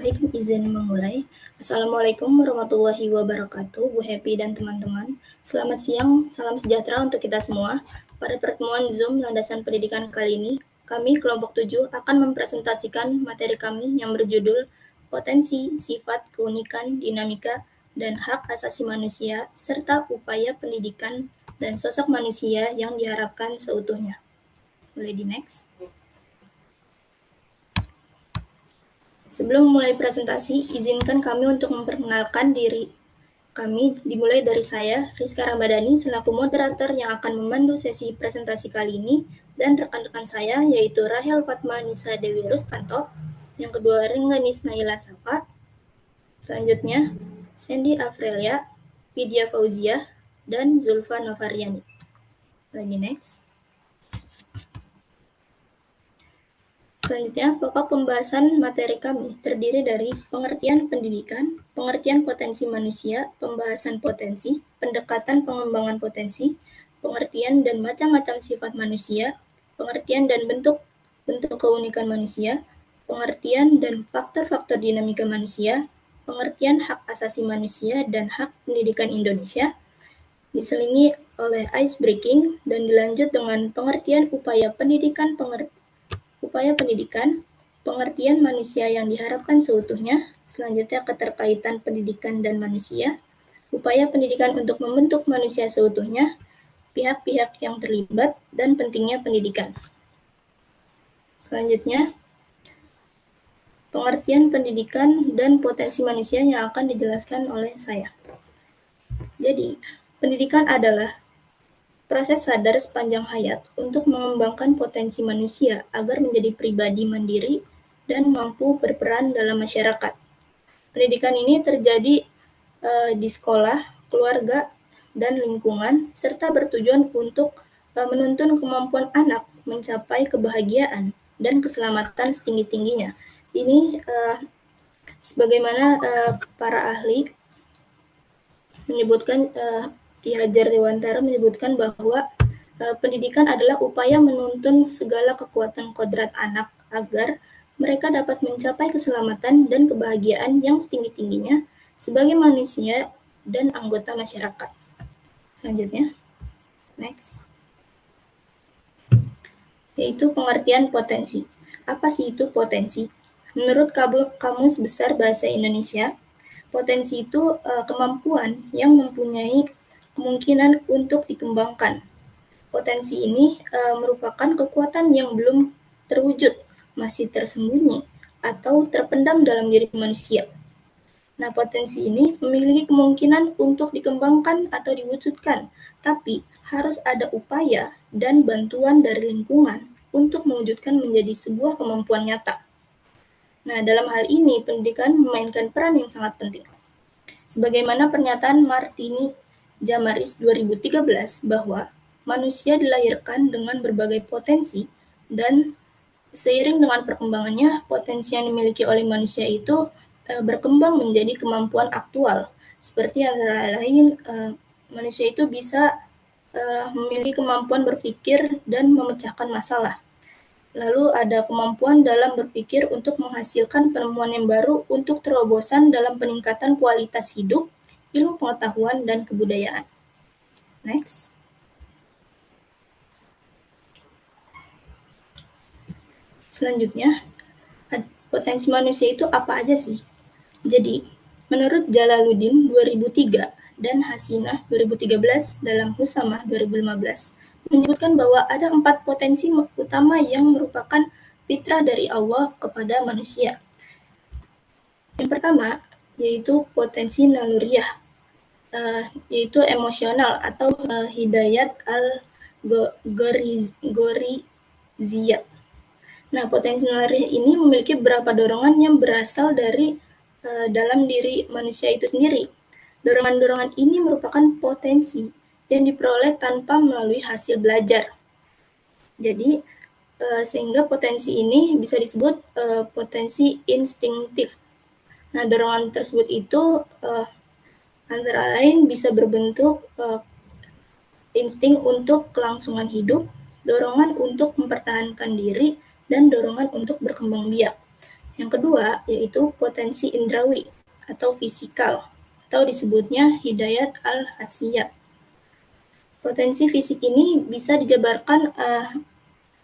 Baik, izin memulai. Assalamualaikum warahmatullahi wabarakatuh, Bu Happy dan teman-teman. Selamat siang, salam sejahtera untuk kita semua. Pada pertemuan Zoom Landasan Pendidikan kali ini, kami kelompok 7 akan mempresentasikan materi kami yang berjudul Potensi, Sifat, Keunikan, Dinamika, dan Hak Asasi Manusia, serta Upaya Pendidikan dan Sosok Manusia yang diharapkan seutuhnya. Boleh di next. Sebelum mulai presentasi, izinkan kami untuk memperkenalkan diri kami, dimulai dari saya, Rizka Ramadhani, selaku moderator yang akan memandu sesi presentasi kali ini, dan rekan-rekan saya, yaitu Rahel Fatma Nisa Dewi Rustanto, yang kedua Rengganis Naila Safa, selanjutnya Sandy Afrelia, Vidya Fauzia, dan Zulfa Novariani. Lagi next. Selanjutnya, pokok pembahasan materi kami terdiri dari pengertian pendidikan, pengertian potensi manusia, pembahasan potensi, pendekatan pengembangan potensi, pengertian dan macam-macam sifat manusia, pengertian dan bentuk keunikan manusia, pengertian dan faktor-faktor dinamika manusia, pengertian hak asasi manusia dan hak pendidikan Indonesia, diselingi oleh ice breaking dan dilanjut dengan pengertian upaya pendidikan, pengertian manusia yang diharapkan seutuhnya, selanjutnya keterkaitan pendidikan dan manusia, upaya pendidikan untuk membentuk manusia seutuhnya, pihak-pihak yang terlibat, dan pentingnya pendidikan. Selanjutnya, pengertian pendidikan dan potensi manusia yang akan dijelaskan oleh saya. Jadi, pendidikan adalah proses sadar sepanjang hayat untuk mengembangkan potensi manusia agar menjadi pribadi mandiri dan mampu berperan dalam masyarakat. Pendidikan ini terjadi di sekolah, keluarga, dan lingkungan, serta bertujuan untuk menuntun kemampuan anak mencapai kebahagiaan dan keselamatan setinggi-tingginya. Ini sebagaimana para ahli menyebutkan, Ki Hajar Dewantara menyebutkan bahwa pendidikan adalah upaya menuntun segala kekuatan kodrat anak agar mereka dapat mencapai keselamatan dan kebahagiaan yang setinggi-tingginya sebagai manusia dan anggota masyarakat. Selanjutnya, next. Yaitu pengertian potensi. Apa sih itu potensi? Menurut Kamus Besar Bahasa Indonesia, potensi itu kemampuan yang mempunyai kemungkinan untuk dikembangkan. Potensi ini merupakan kekuatan yang belum terwujud, masih tersembunyi, atau terpendam dalam diri manusia. Nah, potensi ini memiliki kemungkinan untuk dikembangkan atau diwujudkan, tapi harus ada upaya dan bantuan dari lingkungan untuk mewujudkan menjadi sebuah kemampuan nyata. Nah, dalam hal ini, pendidikan memainkan peran yang sangat penting. Sebagaimana pernyataan Martini Jamaris 2013 bahwa manusia dilahirkan dengan berbagai potensi dan seiring dengan perkembangannya, potensi yang dimiliki oleh manusia itu berkembang menjadi kemampuan aktual. Seperti antara lain, manusia itu bisa memiliki kemampuan berpikir dan memecahkan masalah. Lalu ada kemampuan dalam berpikir untuk menghasilkan penemuan yang baru untuk terobosan dalam peningkatan kualitas hidup, ilmu pengetahuan, dan kebudayaan. Next. Selanjutnya, potensi manusia itu apa aja sih? Jadi, menurut Jalaluddin 2003 dan Hasinah 2013 dalam Husamah 2015, menyebutkan bahwa ada 4 potensi utama yang merupakan fitrah dari Allah kepada manusia. Yang pertama, yaitu potensi naluriah, yaitu emosional atau hidayat al-Goriziyah. Nah, potensi naluriah ini memiliki beberapa dorongan yang berasal dari dalam diri manusia itu sendiri. Dorongan-dorongan ini merupakan potensi yang diperoleh tanpa melalui hasil belajar. Jadi, sehingga potensi ini bisa disebut potensi instinktif. Nah, dorongan tersebut itu antara lain bisa berbentuk insting untuk kelangsungan hidup, dorongan untuk mempertahankan diri, dan dorongan untuk berkembang biak. Yang kedua yaitu potensi indrawi atau fisikal atau disebutnya hidayat al-hasiyat. Potensi fisik ini bisa dijabarkan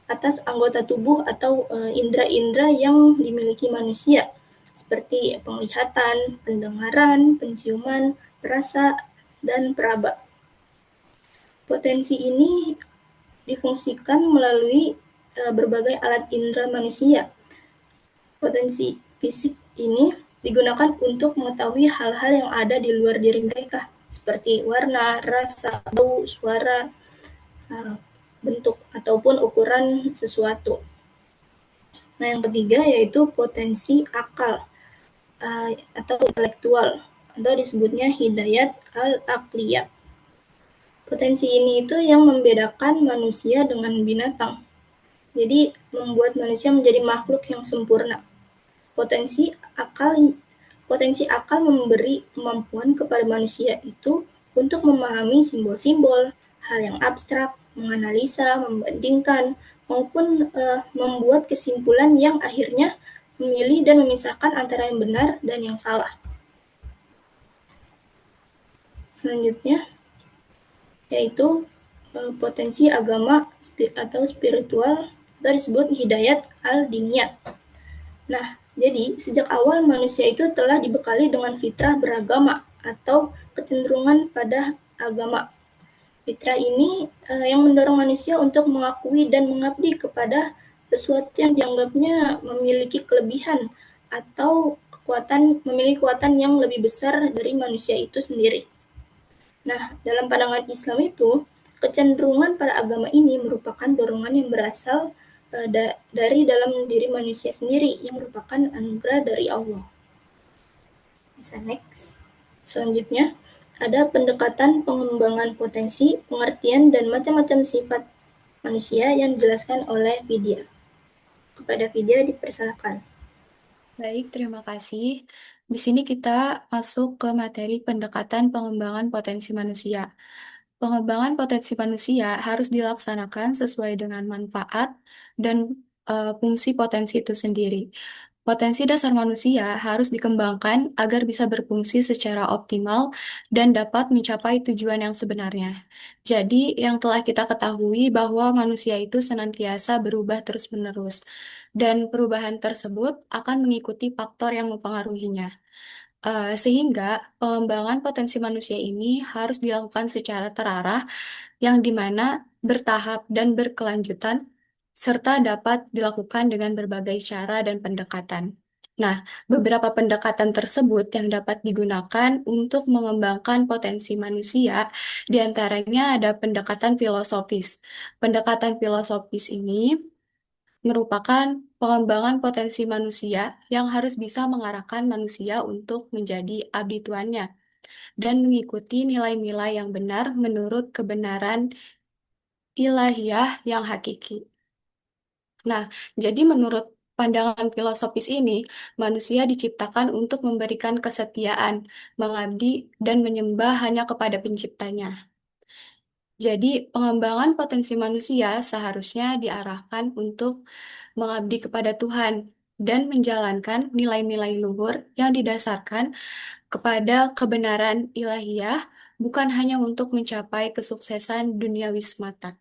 atas anggota tubuh atau indera-indera yang dimiliki manusia seperti penglihatan, pendengaran, penciuman, perasa, dan peraba. Potensi ini difungsikan melalui berbagai alat indera manusia. Potensi fisik ini digunakan untuk mengetahui hal-hal yang ada di luar diri mereka, seperti warna, rasa, bau, suara, bentuk, ataupun ukuran sesuatu. Nah, yang ketiga yaitu potensi akal atau intelektual, atau disebutnya hidayat al-aqliyah. Potensi ini itu yang membedakan manusia dengan binatang. Jadi, membuat manusia menjadi makhluk yang sempurna. Potensi akal Potensi akal memberi kemampuan kepada manusia itu untuk memahami simbol-simbol, hal yang abstrak, menganalisa, membandingkan, maupun membuat kesimpulan yang akhirnya memilih dan memisahkan antara yang benar dan yang salah. Selanjutnya yaitu potensi agama atau spiritual atau disebut hidayat al-diniyah. Nah, jadi sejak awal manusia itu telah dibekali dengan fitrah beragama atau kecenderungan pada agama. Fitrah ini yang mendorong manusia untuk mengakui dan mengabdi kepada sesuatu yang dianggapnya memiliki kelebihan atau memiliki kekuatan yang lebih besar dari manusia itu sendiri. Nah, dalam pandangan Islam itu, kecenderungan pada agama ini merupakan dorongan yang berasal dari dalam diri manusia sendiri yang merupakan anugerah dari Allah. Bisa next. Selanjutnya, ada pendekatan pengembangan potensi, pengertian, dan macam-macam sifat manusia yang dijelaskan oleh Vidya. Kepada Vidya dipersilakan. Baik, terima kasih. Di sini kita masuk ke materi pendekatan pengembangan potensi manusia. Pengembangan potensi manusia harus dilaksanakan sesuai dengan manfaat dan fungsi potensi itu sendiri. Potensi dasar manusia harus dikembangkan agar bisa berfungsi secara optimal dan dapat mencapai tujuan yang sebenarnya. Jadi, yang telah kita ketahui bahwa manusia itu senantiasa berubah terus-menerus, dan perubahan tersebut akan mengikuti faktor yang mempengaruhinya. Sehingga pengembangan potensi manusia ini harus dilakukan secara terarah, yang dimana bertahap dan berkelanjutan, serta dapat dilakukan dengan berbagai cara dan pendekatan. Nah, beberapa pendekatan tersebut yang dapat digunakan untuk mengembangkan potensi manusia, diantaranya ada pendekatan filosofis. Pendekatan filosofis ini merupakan pengembangan potensi manusia yang harus bisa mengarahkan manusia untuk menjadi abdi Tuannya dan mengikuti nilai-nilai yang benar menurut kebenaran ilahiyah yang hakiki. Nah, jadi menurut pandangan filosofis ini, manusia diciptakan untuk memberikan kesetiaan, mengabdi, dan menyembah hanya kepada penciptanya. Jadi, pengembangan potensi manusia seharusnya diarahkan untuk mengabdi kepada Tuhan dan menjalankan nilai-nilai luhur yang didasarkan kepada kebenaran ilahiyah, bukan hanya untuk mencapai kesuksesan duniawi semata.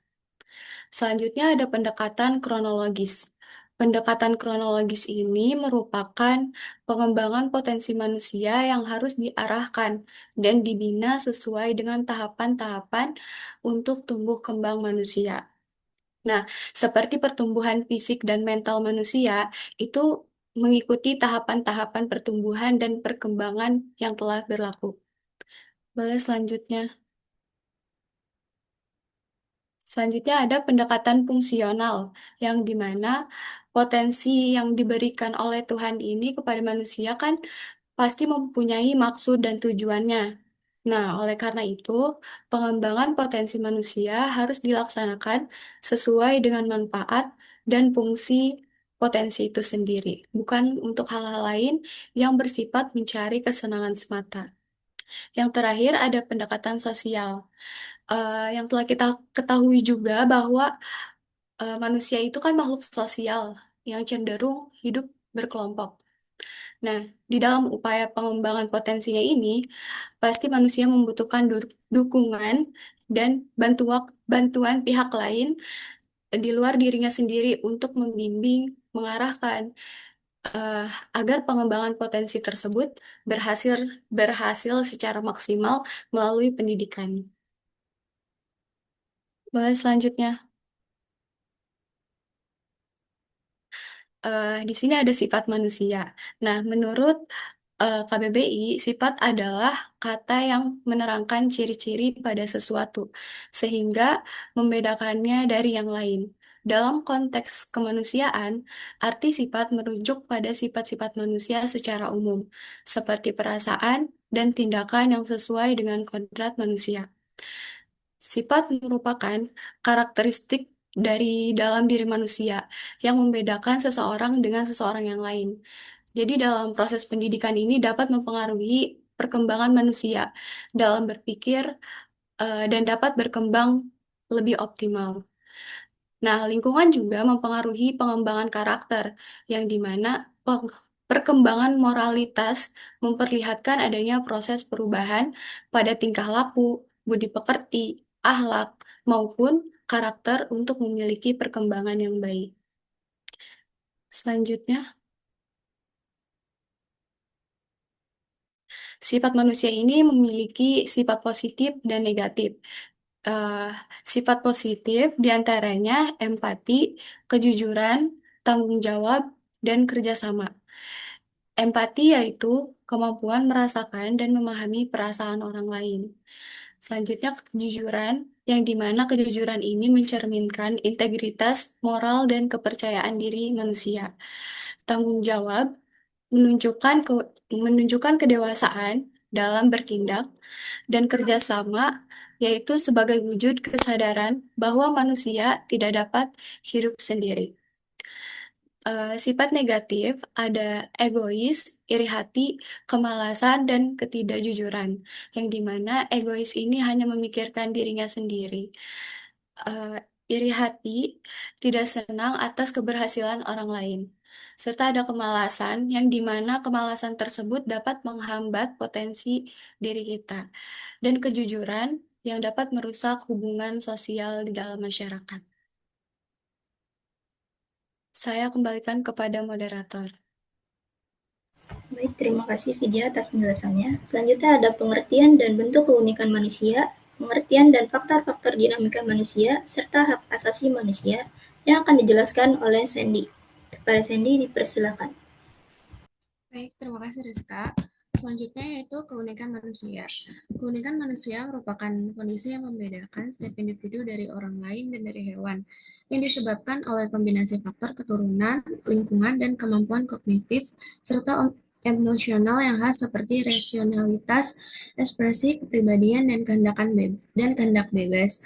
Selanjutnya ada pendekatan kronologis. Pendekatan kronologis ini merupakan pengembangan potensi manusia yang harus diarahkan dan dibina sesuai dengan tahapan-tahapan untuk tumbuh kembang manusia. Nah, seperti pertumbuhan fisik dan mental manusia, itu mengikuti tahapan-tahapan pertumbuhan dan perkembangan yang telah berlaku. Boleh selanjutnya. Selanjutnya ada pendekatan fungsional, yang dimana potensi yang diberikan oleh Tuhan ini kepada manusia kan pasti mempunyai maksud dan tujuannya. Nah, oleh karena itu, pengembangan potensi manusia harus dilaksanakan sesuai dengan manfaat dan fungsi potensi itu sendiri, bukan untuk hal-hal lain yang bersifat mencari kesenangan semata. Yang terakhir ada pendekatan sosial. Yang telah kita ketahui juga bahwa manusia itu kan makhluk sosial yang cenderung hidup berkelompok. Nah, di dalam upaya pengembangan potensinya ini, pasti manusia membutuhkan dukungan dan bantuan pihak lain di luar dirinya sendiri untuk membimbing, mengarahkan eh, agar pengembangan potensi tersebut berhasil berhasil secara maksimal melalui pendidikan. Boleh selanjutnya. Di sini ada sifat manusia. Nah, menurut KBBI, sifat adalah kata yang menerangkan ciri-ciri pada sesuatu, sehingga membedakannya dari yang lain. Dalam konteks kemanusiaan, arti sifat merujuk pada sifat-sifat manusia secara umum, seperti perasaan dan tindakan yang sesuai dengan kodrat manusia. Sifat merupakan karakteristik dari dalam diri manusia yang membedakan seseorang dengan seseorang yang lain. Jadi dalam proses pendidikan ini dapat mempengaruhi perkembangan manusia dalam berpikir dan dapat berkembang lebih optimal. Nah, lingkungan juga mempengaruhi pengembangan karakter, yang dimana perkembangan moralitas memperlihatkan adanya proses perubahan pada tingkah laku, budi pekerti, akhlak, maupun karakter untuk memiliki perkembangan yang baik. Selanjutnya, sifat manusia ini memiliki sifat positif dan negatif. eh, Sifat positif diantaranya empati, kejujuran, tanggung jawab, dan kerjasama. Empati yaitu kemampuan merasakan dan memahami perasaan orang lain. Selanjutnya, kejujuran, yang dimana kejujuran ini mencerminkan integritas, moral, dan kepercayaan diri manusia. Tanggung jawab menunjukkan kedewasaan dalam bertindak dan kerjasama, yaitu sebagai wujud kesadaran bahwa manusia tidak dapat hidup sendiri. Sifat negatif ada egois, iri hati, kemalasan, dan ketidakjujuran, yang dimana egois ini hanya memikirkan dirinya sendiri. Eh, Iri hati tidak senang atas keberhasilan orang lain, serta ada kemalasan, yang dimana kemalasan tersebut dapat menghambat potensi diri kita, dan kejujuran yang dapat merusak hubungan sosial di dalam masyarakat. Saya kembalikan kepada moderator. Baik, terima kasih Vidya atas penjelasannya. Selanjutnya ada pengertian dan bentuk keunikan manusia, pengertian dan faktor-faktor dinamika manusia, serta hak asasi manusia yang akan dijelaskan oleh Sandy. Kepada Sandy dipersilakan. Baik, terima kasih Rizka. Selanjutnya yaitu keunikan manusia. Keunikan manusia merupakan kondisi yang membedakan setiap individu dari orang lain dan dari hewan, yang disebabkan oleh kombinasi faktor keturunan, lingkungan, dan kemampuan kognitif, serta emosional yang khas seperti rasionalitas, ekspresi, kepribadian, dan kehendak bebas.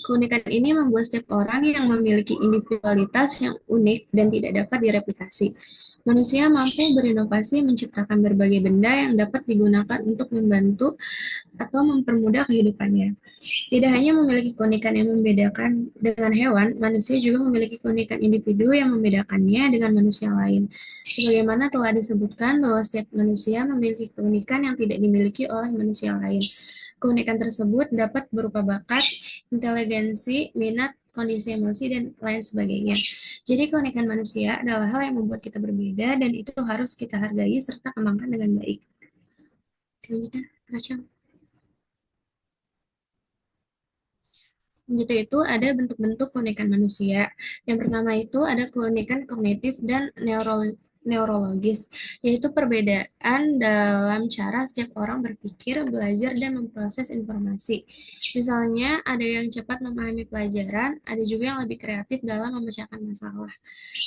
Keunikan ini membuat setiap orang yang memiliki individualitas yang unik dan tidak dapat direplikasi. Manusia mampu berinovasi menciptakan berbagai benda yang dapat digunakan untuk membantu atau mempermudah kehidupannya. Tidak hanya memiliki keunikan yang membedakan dengan hewan, manusia juga memiliki keunikan individu yang membedakannya dengan manusia lain. Sebagaimana telah disebutkan bahwa setiap manusia memiliki keunikan yang tidak dimiliki oleh manusia lain. Keunikan tersebut dapat berupa bakat, inteligensi, minat, kondisi emosi, dan lain sebagainya. Jadi keunikan manusia adalah hal yang membuat kita berbeda dan itu harus kita hargai serta kembangkan dengan baik. Selanjutnya, Rachel. Selanjutnya itu ada bentuk-bentuk keunikan manusia. Yang pertama itu ada keunikan kognitif dan neurologis, yaitu perbedaan dalam cara setiap orang berpikir, belajar, dan memproses informasi. Misalnya, ada yang cepat memahami pelajaran, ada juga yang lebih kreatif dalam memecahkan masalah.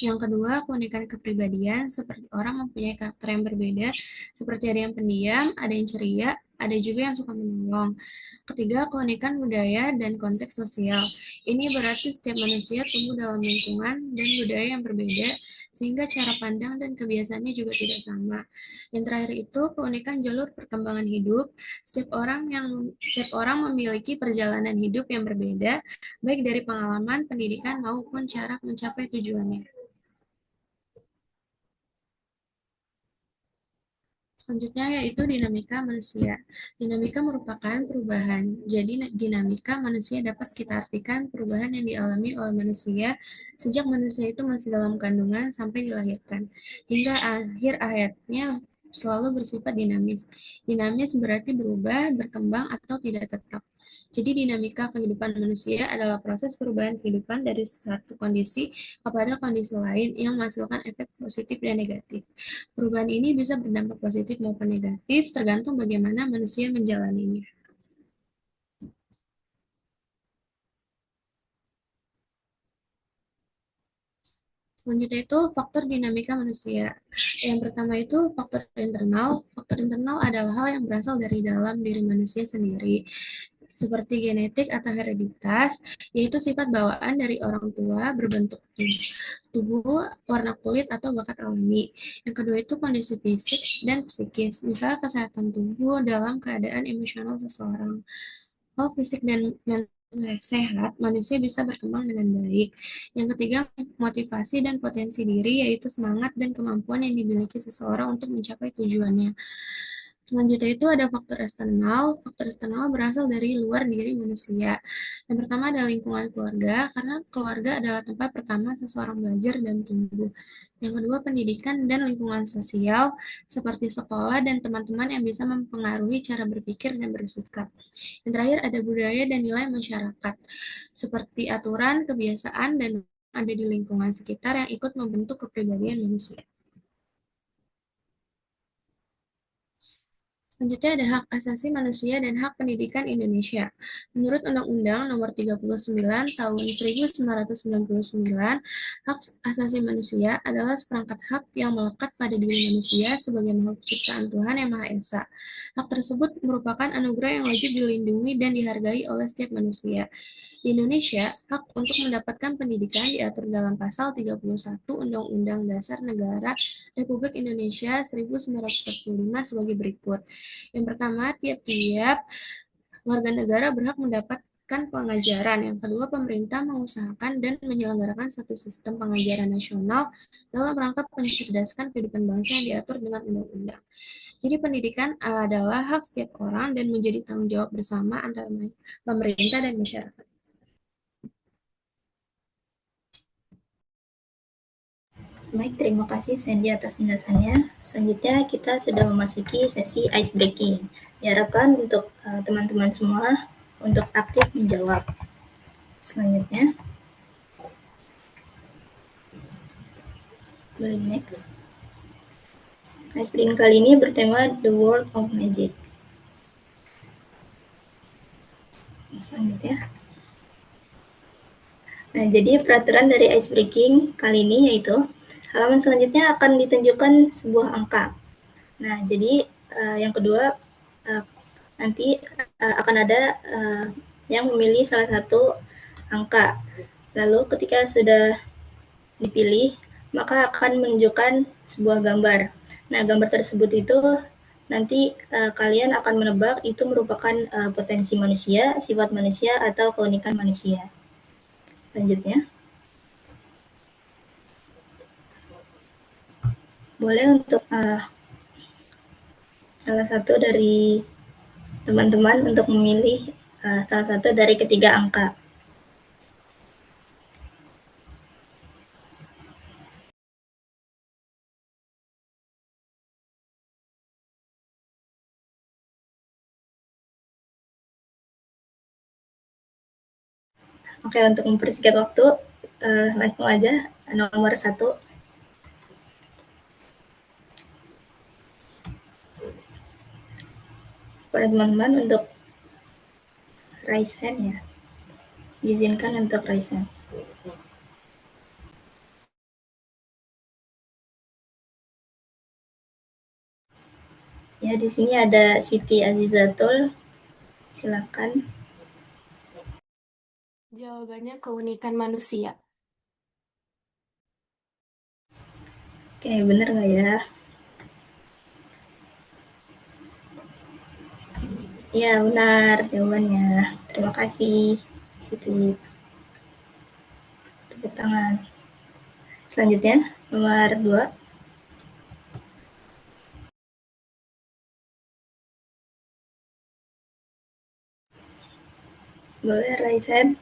Yang kedua, keunikan kepribadian, seperti orang mempunyai karakter yang berbeda, seperti ada yang pendiam, ada yang ceria, ada juga yang suka menolong. Ketiga, keunikan budaya dan konteks sosial. Ini berarti setiap manusia tumbuh dalam lingkungan dan budaya yang berbeda, sehingga cara pandang dan kebiasaannya juga tidak sama. Yang terakhir itu keunikan jalur perkembangan hidup. Setiap orang memiliki perjalanan hidup yang berbeda, baik dari pengalaman, pendidikan maupun cara mencapai tujuannya. Selanjutnya yaitu dinamika manusia. Dinamika merupakan perubahan. Jadi dinamika manusia dapat kita artikan perubahan yang dialami oleh manusia sejak manusia itu masih dalam kandungan sampai dilahirkan. Hingga akhir hayatnya selalu bersifat dinamis. Dinamis berarti berubah, berkembang, atau tidak tetap. Jadi dinamika kehidupan manusia adalah proses perubahan kehidupan dari satu kondisi kepada kondisi lain yang menghasilkan efek positif dan negatif. Perubahan ini bisa berdampak positif maupun negatif, tergantung bagaimana manusia menjalaninya. Selanjutnya itu faktor dinamika manusia. Yang pertama itu faktor internal. Faktor internal adalah hal yang berasal dari dalam diri manusia sendiri, seperti genetik atau hereditas, yaitu sifat bawaan dari orang tua berbentuk tubuh, warna kulit, atau bakat alami. Yang kedua itu kondisi fisik dan psikis, misalnya kesehatan tubuh dalam keadaan emosional seseorang. Kalau fisik dan mental sehat, manusia bisa berkembang dengan baik. Yang ketiga, motivasi dan potensi diri, yaitu semangat dan kemampuan yang dimiliki seseorang untuk mencapai tujuannya. Selanjutnya itu ada faktor eksternal. Faktor eksternal berasal dari luar diri manusia. Yang pertama adalah lingkungan keluarga, karena keluarga adalah tempat pertama seseorang belajar dan tumbuh. Yang kedua, pendidikan dan lingkungan sosial, seperti sekolah dan teman-teman yang bisa mempengaruhi cara berpikir dan bersikap. Yang terakhir ada budaya dan nilai masyarakat, seperti aturan, kebiasaan, dan ada di lingkungan sekitar yang ikut membentuk kepribadian manusia. Selanjutnya ada hak asasi manusia dan hak pendidikan Indonesia. Menurut Undang-Undang Nomor 39 Tahun 1999, hak asasi manusia adalah seperangkat hak yang melekat pada diri manusia sebagai makhluk ciptaan Tuhan Yang Maha Esa. Hak tersebut merupakan anugerah yang wajib dilindungi dan dihargai oleh setiap manusia. Di Indonesia, hak untuk mendapatkan pendidikan diatur dalam Pasal 31 Undang-Undang Dasar Negara Republik Indonesia 1945 sebagai berikut. Yang pertama, tiap-tiap warga negara berhak mendapatkan pengajaran. Yang kedua, pemerintah mengusahakan dan menyelenggarakan satu sistem pengajaran nasional dalam rangka mencerdaskan kehidupan bangsa yang diatur dengan undang-undang. Jadi pendidikan adalah hak setiap orang dan menjadi tanggung jawab bersama antara pemerintah dan masyarakat. Baik, terima kasih Sandy atas penjelasannya. Selanjutnya kita sudah memasuki sesi ice breaking. Diharapkan untuk teman-teman semua untuk aktif menjawab. Selanjutnya, boleh next. Ice breaking kali ini bertema The World of Magic. Selanjutnya. Nah, jadi peraturan dari ice breaking kali ini yaitu halaman selanjutnya akan ditunjukkan sebuah angka. Nah, jadi yang kedua nanti akan ada yang memilih salah satu angka. Lalu ketika sudah dipilih, maka akan menunjukkan sebuah gambar. Nah, gambar tersebut itu nanti kalian akan menebak itu merupakan potensi manusia, sifat manusia, atau keunikan manusia. Selanjutnya, boleh untuk salah satu dari teman-teman untuk memilih salah satu dari ketiga angka. Oke, untuk mempersingkat waktu, langsung aja nomor 1. Pada teman-teman untuk raise hand ya. Diizinkan untuk raise hand. Ya, di sini ada Siti Azizatul. Silakan. Jawabannya keunikan manusia. Oke, benar nggak ya? Ya, benar jawabannya. Terima kasih, Siti. Tepuk tangan. Selanjutnya, nomor 2. Boleh, Raisen?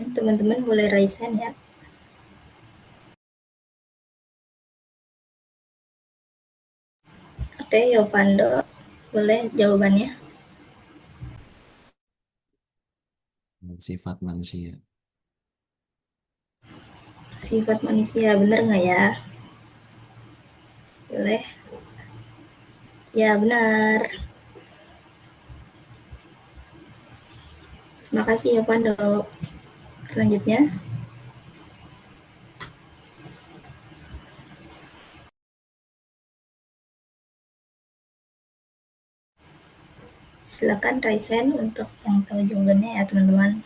Teman-teman boleh Raisen ya. Oke, Yovando, boleh jawabannya? Sifat manusia. Sifat manusia, benar nggak ya? Boleh. Ya, benar. Terima kasih, Yovando. Selanjutnya, silakan Raisen untuk yang tahu jawabannya ya, teman-teman.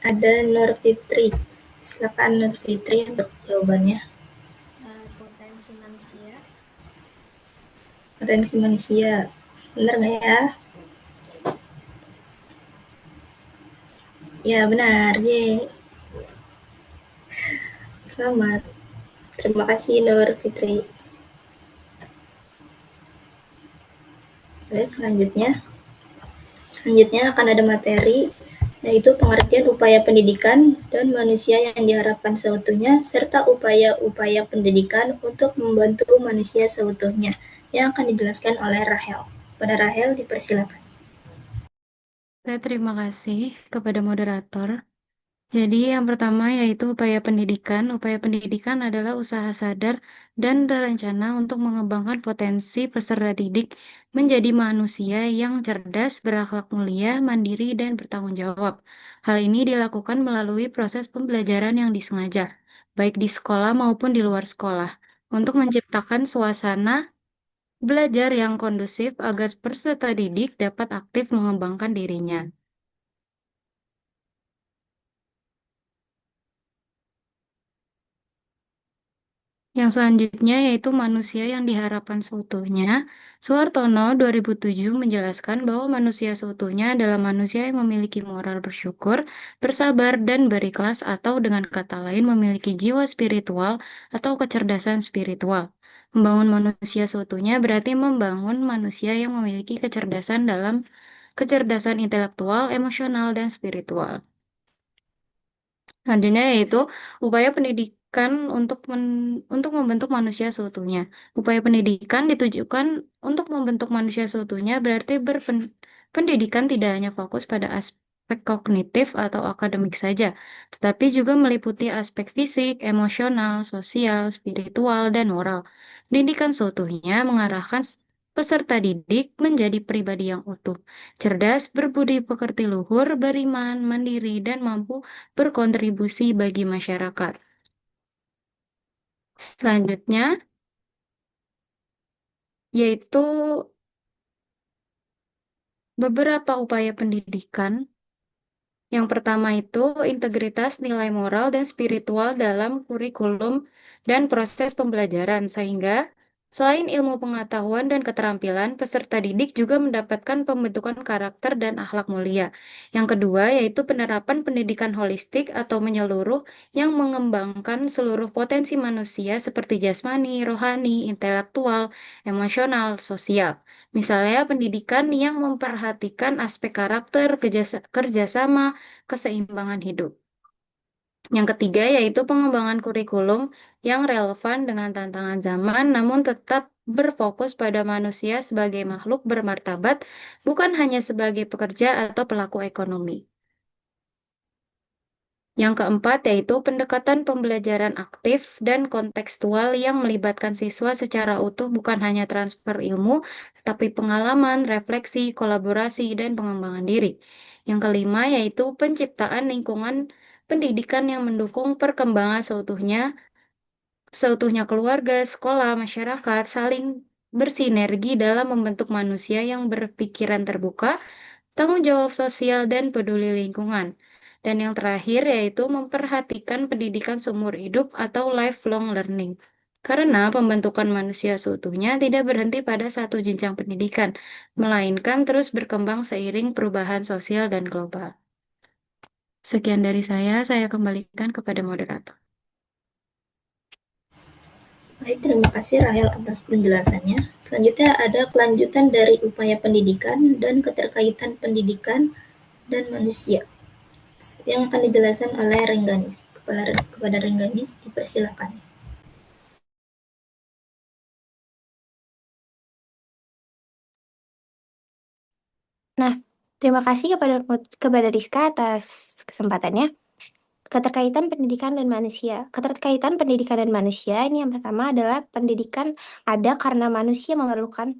Ada Nur Fitri. Silakan Nur Fitri untuk jawabannya. Potensi manusia. Potensi manusia, benar nggak ya? Ya, benar. Yeay. Selamat. Terima kasih Nur Fitri. Oke, selanjutnya akan ada materi, yaitu pengertian upaya pendidikan dan manusia yang diharapkan seutuhnya, serta upaya-upaya pendidikan untuk membantu manusia seutuhnya, yang akan dijelaskan oleh Rahel. Pada Rahel, dipersilakan. Terima kasih kepada moderator. Jadi yang pertama yaitu upaya pendidikan. Upaya pendidikan adalah usaha sadar dan terencana untuk mengembangkan potensi peserta didik menjadi manusia yang cerdas, berakhlak mulia, mandiri, dan bertanggung jawab. Hal ini dilakukan melalui proses pembelajaran yang disengaja, baik di sekolah maupun di luar sekolah, untuk menciptakan suasana belajar yang kondusif agar peserta didik dapat aktif mengembangkan dirinya. Yang selanjutnya yaitu manusia yang diharapkan seutuhnya. Suhartono 2007 menjelaskan bahwa manusia seutuhnya adalah manusia yang memiliki moral bersyukur, bersabar, dan berikhlas atau dengan kata lain memiliki jiwa spiritual atau kecerdasan spiritual. Membangun manusia seutuhnya berarti membangun manusia yang memiliki kecerdasan intelektual, emosional, dan spiritual. Selanjutnya yaitu upaya pendidikan untuk membentuk manusia seutuhnya. Upaya pendidikan ditujukan untuk membentuk manusia seutuhnya berarti pendidikan tidak hanya fokus pada aspek kognitif atau akademik saja, tetapi juga meliputi aspek fisik, emosional, sosial, spiritual, dan moral. Pendidikan seutuhnya mengarahkan peserta didik menjadi pribadi yang utuh, cerdas, berbudi pekerti luhur, beriman, mandiri, dan mampu berkontribusi bagi masyarakat. Selanjutnya, yaitu beberapa upaya pendidikan. Yang pertama itu integritas nilai moral dan spiritual dalam kurikulum dan proses pembelajaran, sehingga selain ilmu pengetahuan dan keterampilan, peserta didik juga mendapatkan pembentukan karakter dan akhlak mulia. Yang kedua yaitu penerapan pendidikan holistik atau menyeluruh yang mengembangkan seluruh potensi manusia seperti jasmani, rohani, intelektual, emosional, sosial. Misalnya pendidikan yang memperhatikan aspek karakter, kerjasama, keseimbangan hidup. Yang ketiga yaitu pengembangan kurikulum yang relevan dengan tantangan zaman namun tetap berfokus pada manusia sebagai makhluk bermartabat, bukan hanya sebagai pekerja atau pelaku ekonomi. Yang keempat yaitu pendekatan pembelajaran aktif dan kontekstual yang melibatkan siswa secara utuh bukan hanya transfer ilmu, tetapi pengalaman, refleksi, kolaborasi, dan pengembangan diri. Yang kelima yaitu penciptaan lingkungan pendidikan yang mendukung perkembangan seutuhnya keluarga, sekolah, masyarakat saling bersinergi dalam membentuk manusia yang berpikiran terbuka, tanggung jawab sosial, dan peduli lingkungan. Dan yang terakhir yaitu memperhatikan pendidikan seumur hidup atau lifelong learning. Karena pembentukan manusia seutuhnya tidak berhenti pada satu jenjang pendidikan, melainkan terus berkembang seiring perubahan sosial dan global. Sekian dari saya kembalikan kepada moderator. Baik, terima kasih Rahel atas penjelasannya. Selanjutnya ada kelanjutan dari upaya pendidikan dan keterkaitan pendidikan dan manusia yang akan dijelaskan oleh Rengganis. Kepada Rengganis dipersilakan. Nah, terima kasih kepada Rizka atas kesempatannya. Keterkaitan pendidikan dan manusia. Keterkaitan pendidikan dan manusia ini yang pertama adalah pendidikan ada karena manusia memerlukan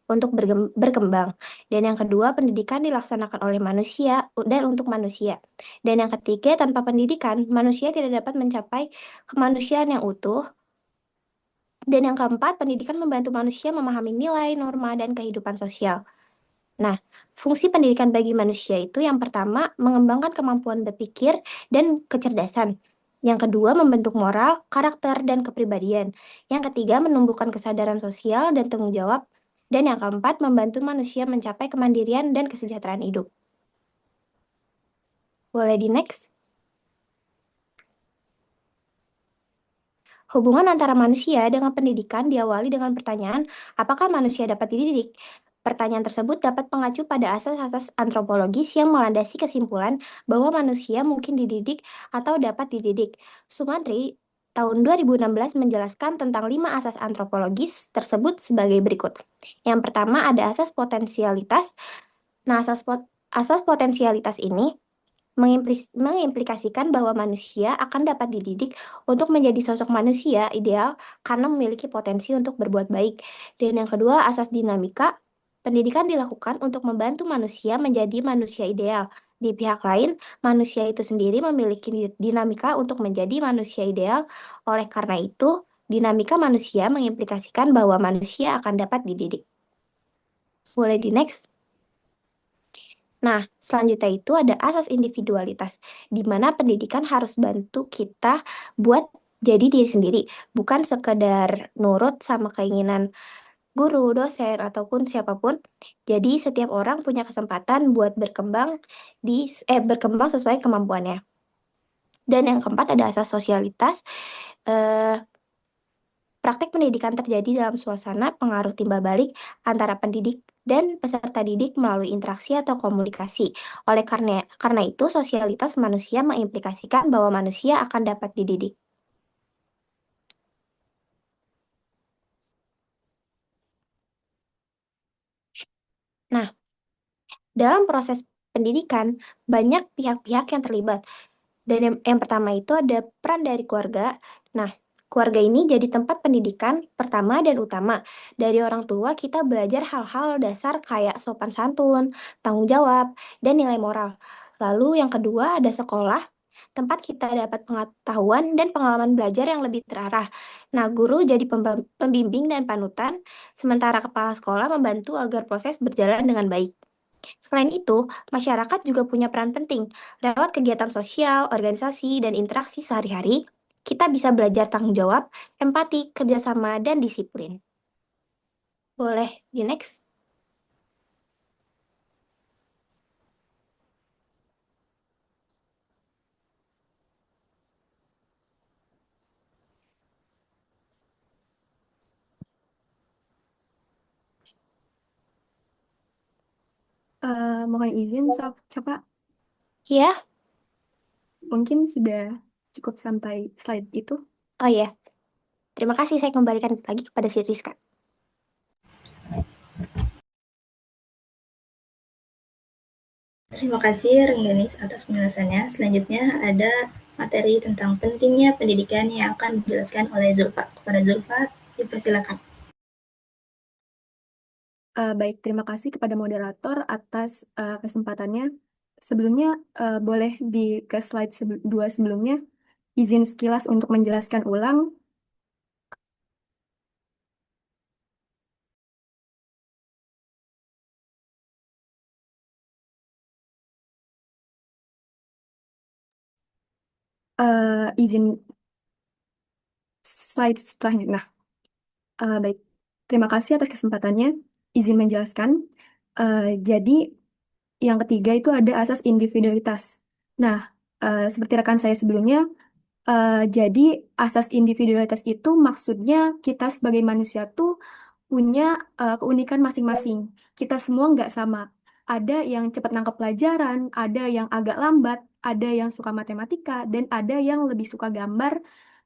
untuk berkembang. Dan yang kedua, pendidikan dilaksanakan oleh manusia dan untuk manusia. Dan yang ketiga, tanpa pendidikan, manusia tidak dapat mencapai kemanusiaan yang utuh. Dan yang keempat, pendidikan membantu manusia memahami nilai, norma, dan kehidupan sosial. Nah, fungsi pendidikan bagi manusia itu yang pertama, mengembangkan kemampuan berpikir dan kecerdasan. Yang kedua, membentuk moral, karakter, dan kepribadian. Yang ketiga, menumbuhkan kesadaran sosial dan tanggung jawab. Dan yang keempat, membantu manusia mencapai kemandirian dan kesejahteraan hidup. Boleh di next? Hubungan antara manusia dengan pendidikan diawali dengan pertanyaan, apakah manusia dapat dididik? Pertanyaan tersebut dapat mengacu pada asas-asas antropologis yang melandasi kesimpulan bahwa manusia mungkin dididik atau dapat dididik. Sumantri tahun 2016 menjelaskan tentang 5 asas antropologis tersebut sebagai berikut. Yang pertama ada asas potensialitas. Nah, asas potensialitas ini mengimplikasikan bahwa manusia akan dapat dididik untuk menjadi sosok manusia ideal karena memiliki potensi untuk berbuat baik. Dan yang kedua, asas dinamika. Pendidikan dilakukan untuk membantu manusia menjadi manusia ideal. Di pihak lain, manusia itu sendiri memiliki dinamika untuk menjadi manusia ideal. Oleh karena itu, dinamika manusia mengimplikasikan bahwa manusia akan dapat dididik. Boleh di next? Nah, selanjutnya itu ada asas individualitas, di mana pendidikan harus bantu kita buat jadi diri sendiri, bukan sekedar nurut sama keinginan guru, dosen, ataupun siapapun. Jadi setiap orang punya kesempatan buat berkembang sesuai kemampuannya. Dan yang keempat ada asas sosialitas. Praktik pendidikan terjadi dalam suasana pengaruh timbal balik antara pendidik dan peserta didik melalui interaksi atau komunikasi. Oleh karena itu, sosialitas manusia mengimplikasikan bahwa manusia akan dapat dididik. Nah, dalam proses pendidikan, banyak pihak-pihak yang terlibat. Dan yang pertama itu ada peran dari keluarga. Nah, keluarga ini jadi tempat pendidikan pertama dan utama. Dari orang tua kita belajar hal-hal dasar kayak sopan santun, tanggung jawab, dan nilai moral. Lalu yang kedua ada sekolah, tempat kita dapat pengetahuan dan pengalaman belajar yang lebih terarah. Nah, guru jadi pembimbing dan panutan, sementara kepala sekolah membantu agar proses berjalan dengan baik. Selain itu, masyarakat juga punya peran penting. Lewat kegiatan sosial, organisasi, dan interaksi sehari-hari, kita bisa belajar tanggung jawab, empati, kerjasama, dan disiplin. Boleh di next? Mohon izin, Capa. Ya, Mungkin sudah cukup sampai slide itu. oh ya. Terima kasih, saya kembalikan lagi kepada si Rizka. Terima kasih Rengganis atas penjelasannya. Selanjutnya ada materi tentang pentingnya pendidikan yang akan dijelaskan oleh Zulfa. Kepada Zulfa, dipersilakan. Baik, terima kasih kepada moderator atas kesempatannya. Sebelumnya, boleh ke slide 2 sebelumnya, izin sekilas untuk menjelaskan ulang. Izin slide setelahnya. Nah, baik, terima kasih atas kesempatannya. Izin menjelaskan. Jadi, yang ketiga itu ada asas individualitas. Nah, seperti rekan saya sebelumnya, jadi asas individualitas itu maksudnya kita sebagai manusia tuh punya keunikan masing-masing. Kita semua nggak sama. Ada yang cepat nangkep pelajaran, ada yang agak lambat, ada yang suka matematika, dan ada yang lebih suka gambar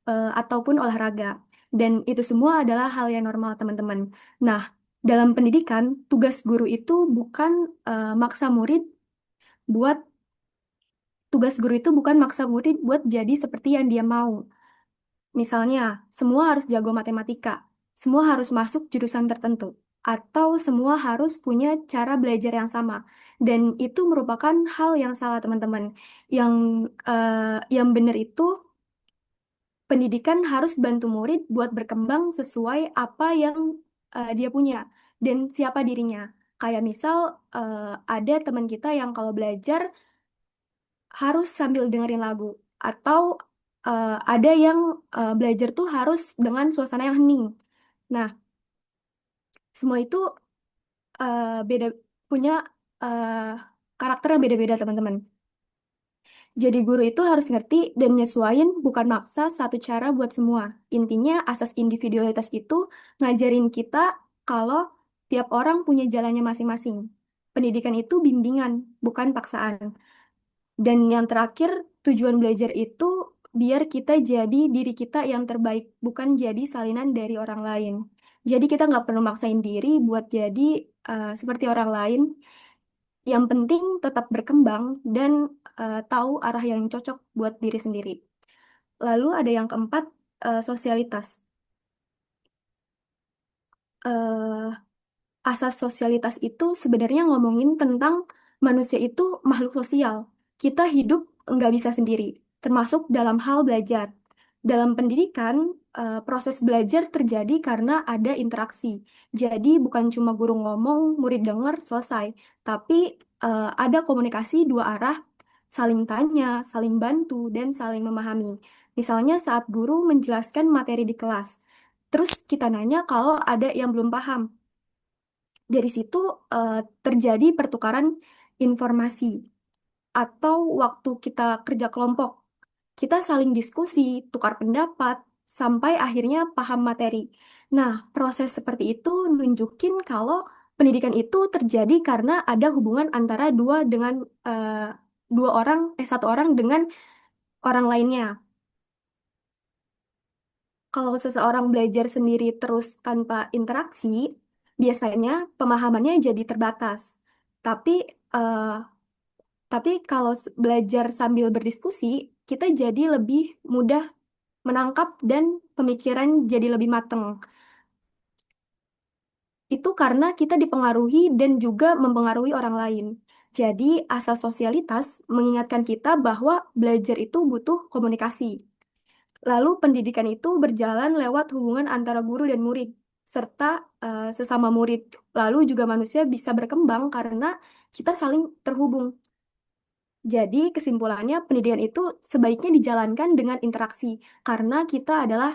ataupun olahraga. Dan itu semua adalah hal yang normal, teman-teman. Nah, dalam pendidikan, tugas guru itu bukan maksa murid buat tugas guru itu bukan maksa murid buat jadi seperti yang dia mau. Misalnya, semua harus jago matematika, semua harus masuk jurusan tertentu, atau semua harus punya cara belajar yang sama. Dan itu merupakan hal yang salah, teman-teman. Yang yang benar itu pendidikan harus bantu murid buat berkembang sesuai apa yang dia punya dan siapa dirinya. Kayak misal ada teman kita yang kalau belajar harus sambil dengerin lagu atau ada yang belajar tuh harus dengan suasana yang hening. Nah, semua itu beda punya eh, karakter yang beda-beda, teman-teman. Jadi guru itu harus ngerti dan nyesuaiin bukan maksa satu cara buat semua. Intinya asas individualitas itu ngajarin kita kalau tiap orang punya jalannya masing-masing. Pendidikan itu bimbingan, bukan paksaan. Dan yang terakhir, tujuan belajar itu biar kita jadi diri kita yang terbaik, bukan jadi salinan dari orang lain. Jadi kita nggak perlu maksain diri buat jadi seperti orang lain. Yang penting tetap berkembang dan tahu arah yang cocok buat diri sendiri. Lalu ada yang keempat, sosialitas. Eh, Asas sosialitas itu sebenarnya ngomongin tentang manusia itu makhluk sosial. Kita hidup nggak bisa sendiri, termasuk dalam hal belajar. Dalam pendidikan, proses belajar terjadi karena ada interaksi. Jadi bukan cuma guru ngomong, murid dengar, selesai. Tapi ada komunikasi dua arah, saling tanya, saling bantu, dan saling memahami. Misalnya saat guru menjelaskan materi di kelas, terus kita nanya kalau ada yang belum paham. Dari situ terjadi pertukaran informasi atau waktu kita kerja kelompok, kita saling diskusi, tukar pendapat, sampai akhirnya paham materi. Nah, proses seperti itu nunjukin kalau pendidikan itu terjadi karena ada hubungan antara eh, satu orang dengan orang lainnya. Kalau seseorang belajar sendiri terus tanpa interaksi, biasanya pemahamannya jadi terbatas. Tapi eh, tapi kalau belajar sambil berdiskusi, kita jadi lebih mudah menangkap dan pemikiran jadi lebih mateng. Itu karena kita dipengaruhi dan juga mempengaruhi orang lain. Jadi, asas sosialitas mengingatkan kita bahwa belajar itu butuh komunikasi. Lalu pendidikan itu berjalan lewat hubungan antara guru dan murid, serta sesama murid. Lalu juga manusia bisa berkembang karena kita saling terhubung. Jadi kesimpulannya pendidikan itu sebaiknya dijalankan dengan interaksi, karena kita adalah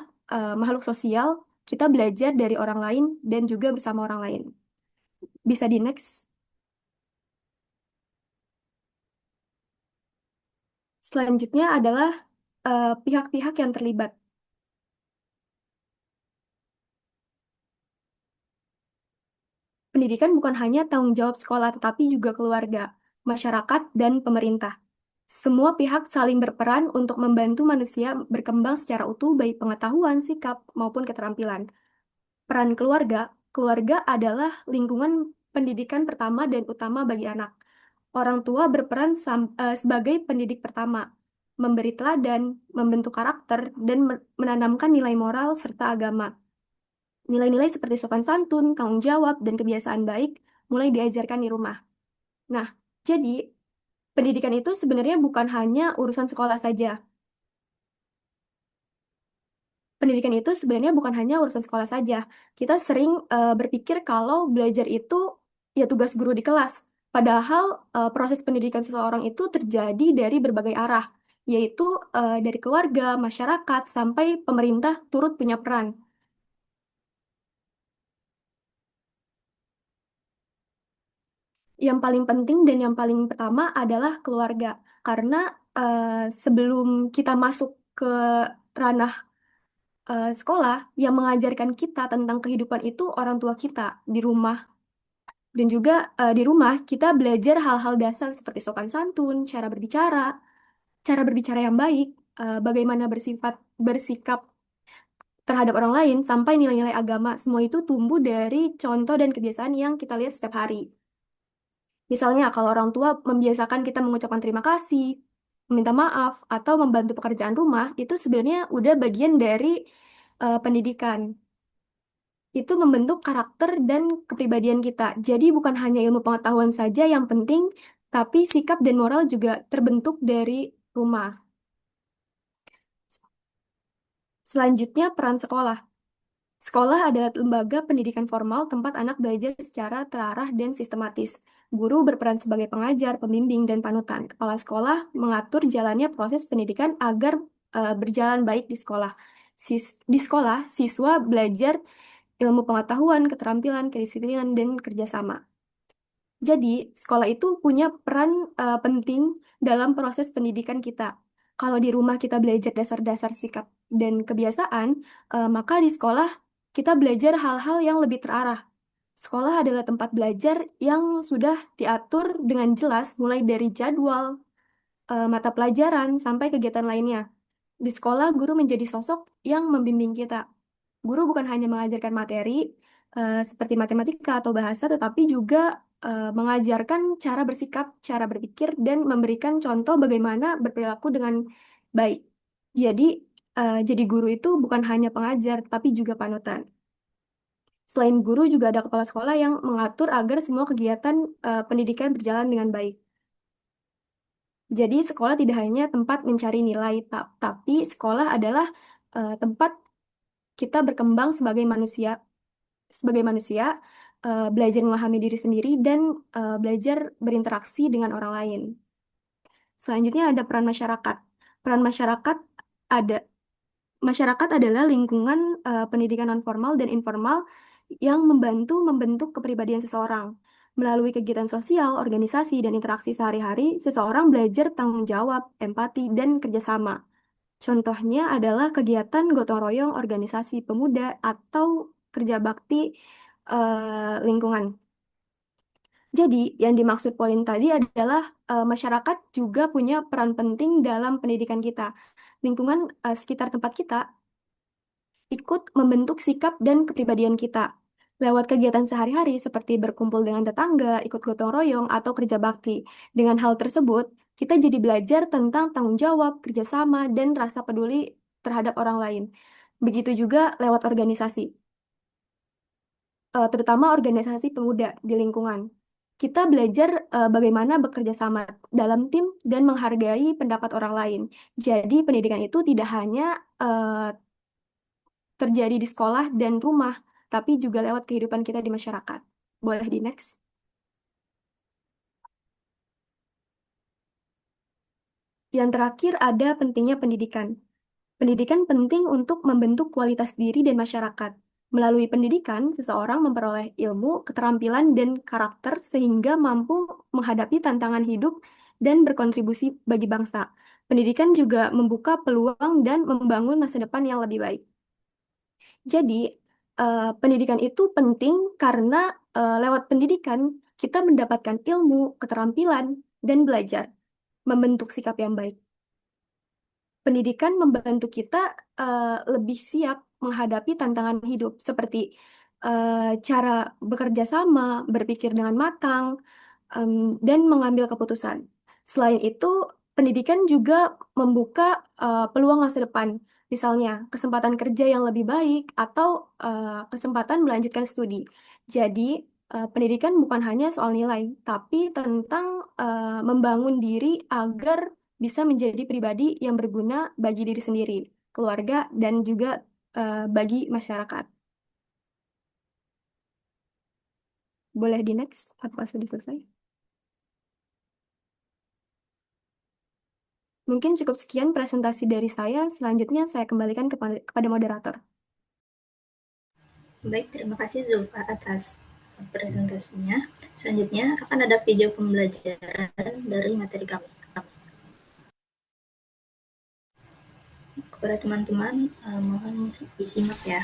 makhluk sosial, kita belajar dari orang lain dan juga bersama orang lain. Bisa di next. Selanjutnya adalah pihak-pihak yang terlibat. Pendidikan bukan hanya tanggung jawab sekolah, tetapi juga keluarga, masyarakat, dan pemerintah. Semua pihak saling berperan untuk membantu manusia berkembang secara utuh, baik pengetahuan, sikap, maupun keterampilan. Peran keluarga, keluarga adalah lingkungan pendidikan pertama dan utama bagi anak. Orang tua berperan sebagai pendidik pertama, memberi teladan, membentuk karakter, dan menanamkan nilai moral serta agama. Nilai-nilai seperti sopan santun, tanggung jawab, dan kebiasaan baik mulai diajarkan di rumah. Nah, jadi pendidikan itu sebenarnya bukan hanya urusan sekolah saja. Pendidikan itu sebenarnya bukan hanya urusan sekolah saja. Kita sering berpikir kalau belajar itu ya tugas guru di kelas. Padahal proses pendidikan seseorang itu terjadi dari berbagai arah, yaitu dari keluarga, masyarakat, sampai pemerintah turut punya peran. Yang paling penting dan yang paling pertama adalah keluarga. Karena sebelum kita masuk ke ranah sekolah, yang mengajarkan kita tentang kehidupan itu orang tua kita di rumah. Dan juga di rumah kita belajar hal-hal dasar seperti sopan santun, cara berbicara yang baik, bagaimana bersikap terhadap orang lain, sampai nilai-nilai agama. Semua itu tumbuh dari contoh dan kebiasaan yang kita lihat setiap hari. Misalnya, kalau orang tua membiasakan kita mengucapkan terima kasih, meminta maaf, atau membantu pekerjaan rumah, itu sebenarnya udah bagian dari pendidikan. Itu membentuk karakter dan kepribadian kita. Jadi bukan hanya ilmu pengetahuan saja yang penting, tapi sikap dan moral juga terbentuk dari rumah. Selanjutnya, peran sekolah. Sekolah adalah lembaga pendidikan formal tempat anak belajar secara terarah dan sistematis. Guru berperan sebagai pengajar, pembimbing, dan panutan. Kepala sekolah mengatur jalannya proses pendidikan agar berjalan baik di sekolah. Di sekolah, siswa belajar ilmu pengetahuan, keterampilan, kedisiplinan, dan kerjasama. Jadi, sekolah itu punya peran penting dalam proses pendidikan kita. Kalau di rumah kita belajar dasar-dasar sikap dan kebiasaan, maka di sekolah kita belajar hal-hal yang lebih terarah. Sekolah adalah tempat belajar yang sudah diatur dengan jelas, mulai dari jadwal, mata pelajaran, sampai kegiatan lainnya. Di sekolah, guru menjadi sosok yang membimbing kita. Guru bukan hanya mengajarkan materi seperti matematika atau bahasa, tetapi juga mengajarkan cara bersikap, cara berpikir, dan memberikan contoh bagaimana berperilaku dengan baik. Jadi guru itu bukan hanya pengajar, tapi juga panutan. Selain guru, juga ada kepala sekolah yang mengatur agar semua kegiatan pendidikan berjalan dengan baik. Jadi sekolah tidak hanya tempat mencari nilai, tapi sekolah adalah tempat kita berkembang sebagai manusia, belajar memahami diri sendiri dan belajar berinteraksi dengan orang lain. Selanjutnya ada peran masyarakat. Peran masyarakat adalah lingkungan pendidikan nonformal dan informal yang membantu membentuk kepribadian seseorang. Melalui kegiatan sosial, organisasi, dan interaksi sehari-hari, seseorang belajar tanggung jawab, empati, dan kerjasama. Contohnya adalah kegiatan gotong royong, organisasi pemuda, atau kerja bakti lingkungan. Jadi, yang dimaksud poin tadi adalah masyarakat juga punya peran penting dalam pendidikan kita. Lingkungan sekitar tempat kita ikut membentuk sikap dan kepribadian kita. Lewat kegiatan sehari-hari seperti berkumpul dengan tetangga, ikut gotong royong, atau kerja bakti. Dengan hal tersebut, kita jadi belajar tentang tanggung jawab, kerjasama, dan rasa peduli terhadap orang lain. Begitu juga lewat organisasi, terutama organisasi pemuda di lingkungan. Kita belajar bagaimana bekerja sama dalam tim dan menghargai pendapat orang lain. Jadi pendidikan itu tidak hanya terjadi di sekolah dan rumah, tapi juga lewat kehidupan kita di masyarakat. Boleh di next? Yang terakhir ada pentingnya pendidikan. Pendidikan penting untuk membentuk kualitas diri dan masyarakat. Melalui pendidikan, seseorang memperoleh ilmu, keterampilan, dan karakter sehingga mampu menghadapi tantangan hidup dan berkontribusi bagi bangsa. Pendidikan juga membuka peluang dan membangun masa depan yang lebih baik. Jadi, pendidikan itu penting karena lewat pendidikan kita mendapatkan ilmu, keterampilan, dan belajar membentuk sikap yang baik. Pendidikan membantu kita lebih siap menghadapi tantangan hidup seperti cara bekerja sama, berpikir dengan matang, dan mengambil keputusan. Selain itu, pendidikan juga membuka peluang masa depan, misalnya kesempatan kerja yang lebih baik atau kesempatan melanjutkan studi. Jadi, pendidikan bukan hanya soal nilai, tapi tentang membangun diri agar bisa menjadi pribadi yang berguna bagi diri sendiri, keluarga, dan juga bagi masyarakat. Boleh di next? Apa sudah selesai? Mungkin cukup sekian presentasi dari saya. Selanjutnya saya kembalikan kepada moderator. Baik, terima kasih Zulfa atas presentasinya. Selanjutnya akan ada video pembelajaran dari materi kami. Kepada teman-teman, mohon disimak ya.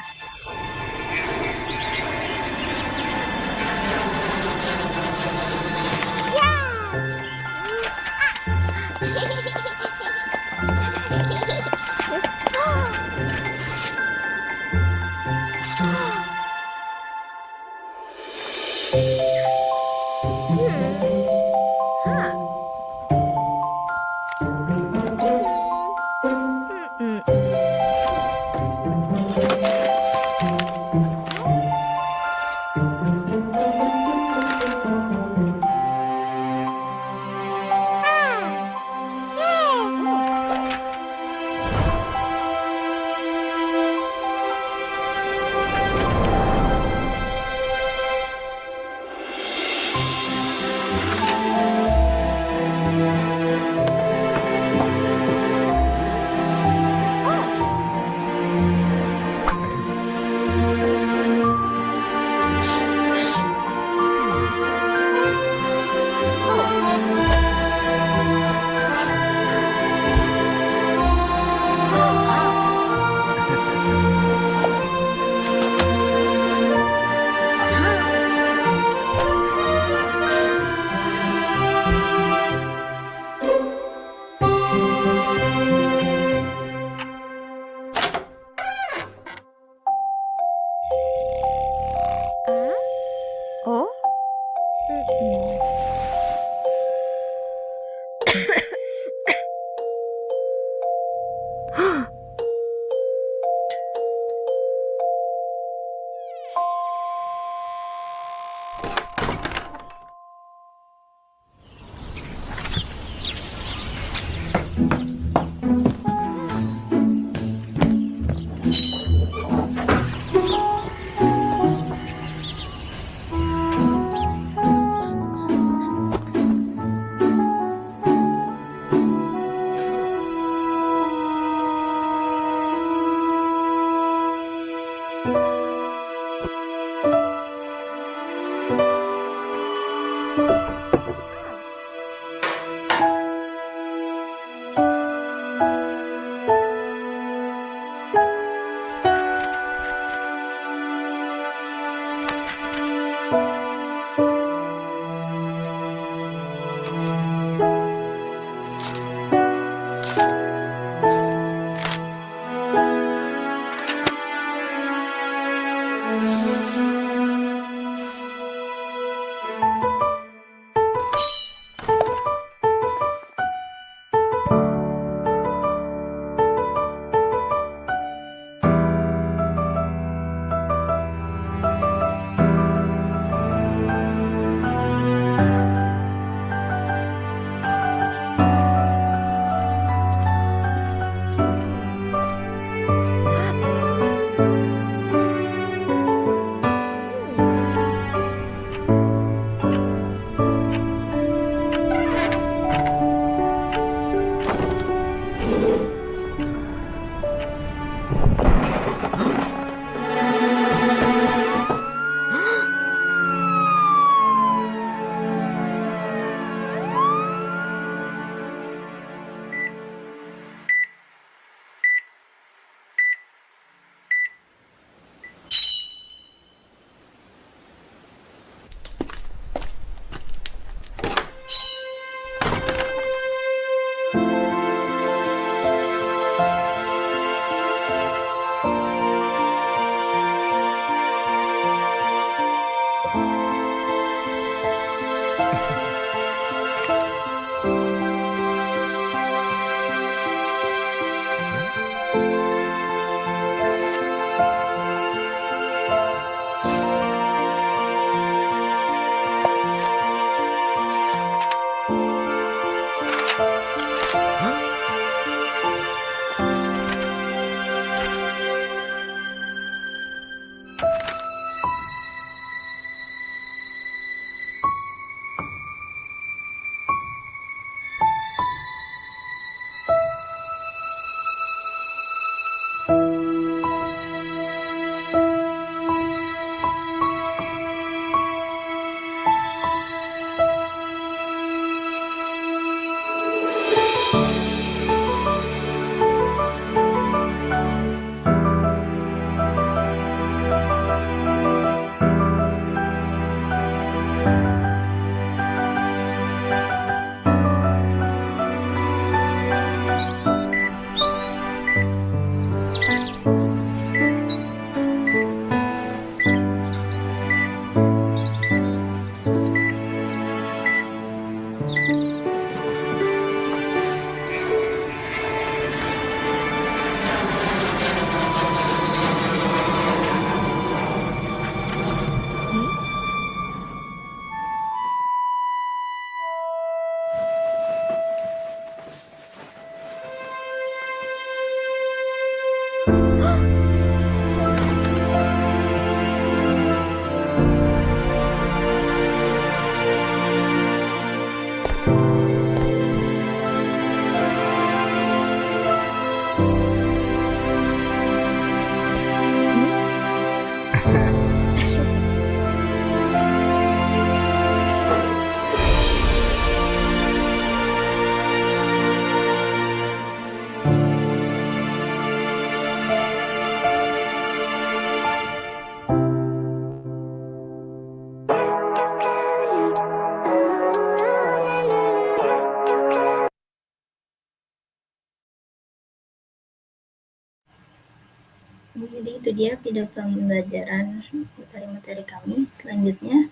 itu dia video pembelajaran materi-materi kami. Selanjutnya,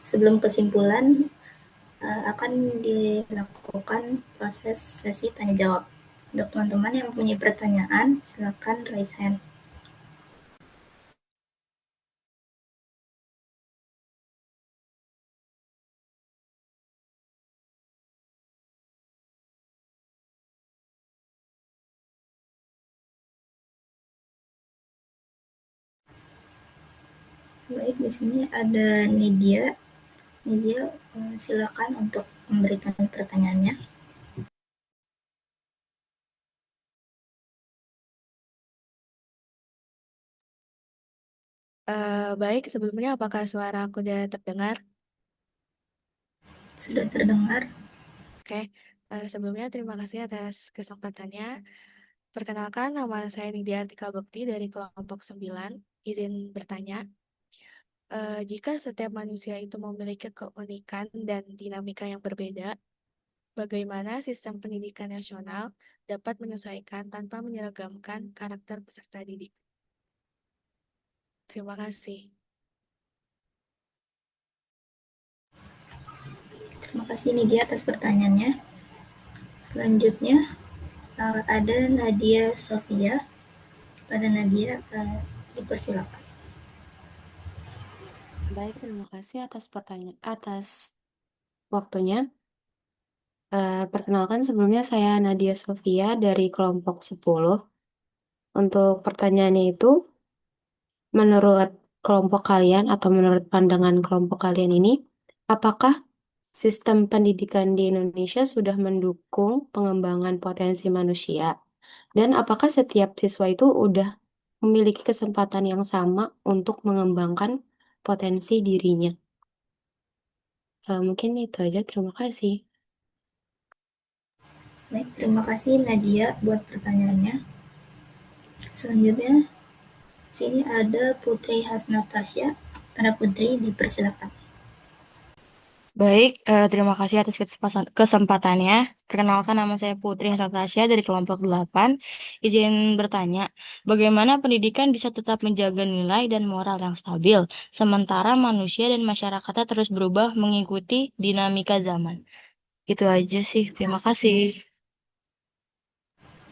sebelum kesimpulan, akan dilakukan proses sesi tanya jawab. Untuk teman-teman yang punya pertanyaan, silakan raise hand. Baik, di sini ada Nidia. Nidia, silakan untuk memberikan pertanyaannya. Baik, sebelumnya apakah suara aku sudah terdengar? Sudah terdengar. Oke, sebelumnya terima kasih atas kesempatannya. Perkenalkan, nama saya Nidia Artika Bekti dari kelompok 9. Izin bertanya, jika setiap manusia itu memiliki keunikan dan dinamika yang berbeda, bagaimana sistem pendidikan nasional dapat menyesuaikan tanpa menyeragamkan karakter peserta didik? Terima kasih. Terima kasih Nidia atas pertanyaannya. Selanjutnya, ada Nadia Sofia. Pada Nadia, dipersilakan. Baik, terima kasih atas waktunya. Perkenalkan sebelumnya saya Nadia Sofia dari kelompok 10. Untuk pertanyaannya itu, menurut kelompok kalian atau menurut pandangan kelompok kalian ini, apakah sistem pendidikan di Indonesia sudah mendukung pengembangan potensi manusia? Dan apakah setiap siswa itu udah memiliki kesempatan yang sama untuk mengembangkan potensi dirinya? Mungkin itu aja, terima kasih. Baik, terima kasih Nadia buat pertanyaannya. Selanjutnya, sini ada Putri Hasnatasya. Para Putri, dipersilakan. Baik, terima kasih atas kesempatannya. Perkenalkan, nama saya Putri Hasatasya dari kelompok 8. Izin bertanya, bagaimana pendidikan bisa tetap menjaga nilai dan moral yang stabil, sementara manusia dan masyarakatnya terus berubah mengikuti dinamika zaman? Itu aja sih, terima kasih.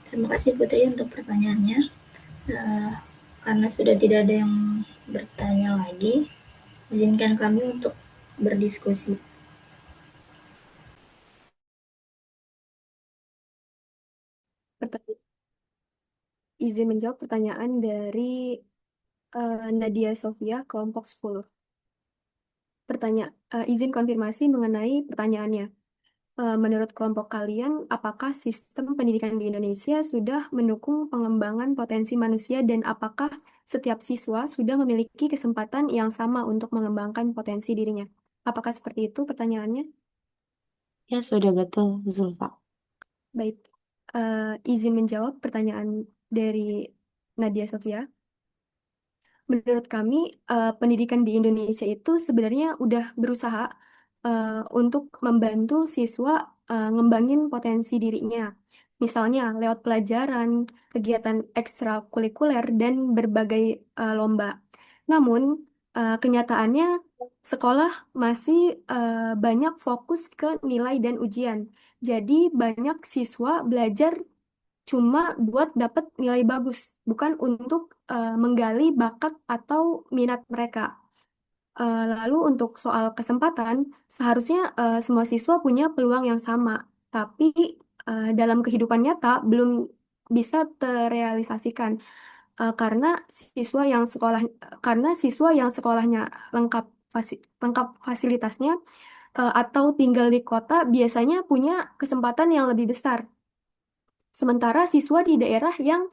Terima kasih Putri untuk pertanyaannya. Karena sudah tidak ada yang bertanya lagi, izinkan kami untuk berdiskusi. Izin menjawab pertanyaan dari Nadia Sofia, kelompok 10. Izin konfirmasi mengenai pertanyaannya. Menurut kelompok kalian, apakah sistem pendidikan di Indonesia sudah mendukung pengembangan potensi manusia dan apakah setiap siswa sudah memiliki kesempatan yang sama untuk mengembangkan potensi dirinya? Apakah seperti itu pertanyaannya? Ya, sudah betul, Zulfa. Baik, izin menjawab pertanyaan dari Nadia Sofia. Menurut kami, pendidikan di Indonesia itu sebenarnya udah berusaha untuk membantu siswa ngembangin potensi dirinya. Misalnya lewat pelajaran, kegiatan ekstrakurikuler, dan berbagai lomba. Namun, kenyataannya sekolah masih banyak fokus ke nilai dan ujian. Jadi, banyak siswa belajar cuma buat dapat nilai bagus, bukan untuk menggali bakat atau minat mereka. Lalu untuk soal kesempatan, seharusnya semua siswa punya peluang yang sama, tapi dalam kehidupan nyata belum bisa terrealisasikan karena siswa yang sekolahnya lengkap fasilitasnya atau tinggal di kota biasanya punya kesempatan yang lebih besar. Sementara siswa di daerah yang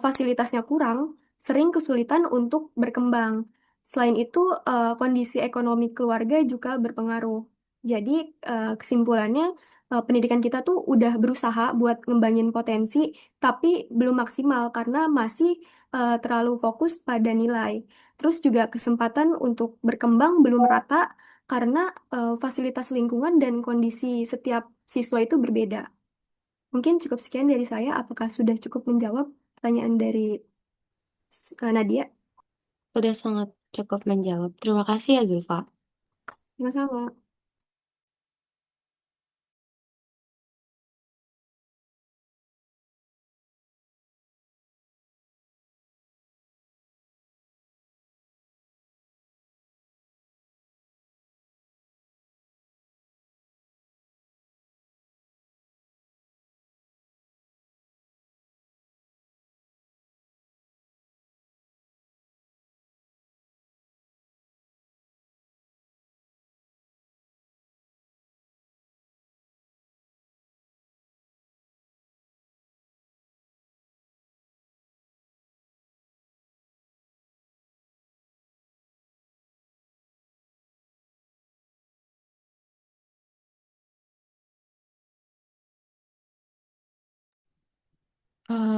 fasilitasnya kurang sering kesulitan untuk berkembang. Selain itu, kondisi ekonomi keluarga juga berpengaruh. Jadi, kesimpulannya, pendidikan kita tuh udah berusaha buat ngembangin potensi, tapi belum maksimal karena masih terlalu fokus pada nilai. Terus juga kesempatan untuk berkembang belum rata karena fasilitas lingkungan dan kondisi setiap siswa itu berbeda. Mungkin cukup sekian dari saya. Apakah sudah cukup menjawab pertanyaan dari Nadia. Udah sangat cukup menjawab. Terima kasih ya Zulfa. Sama-sama.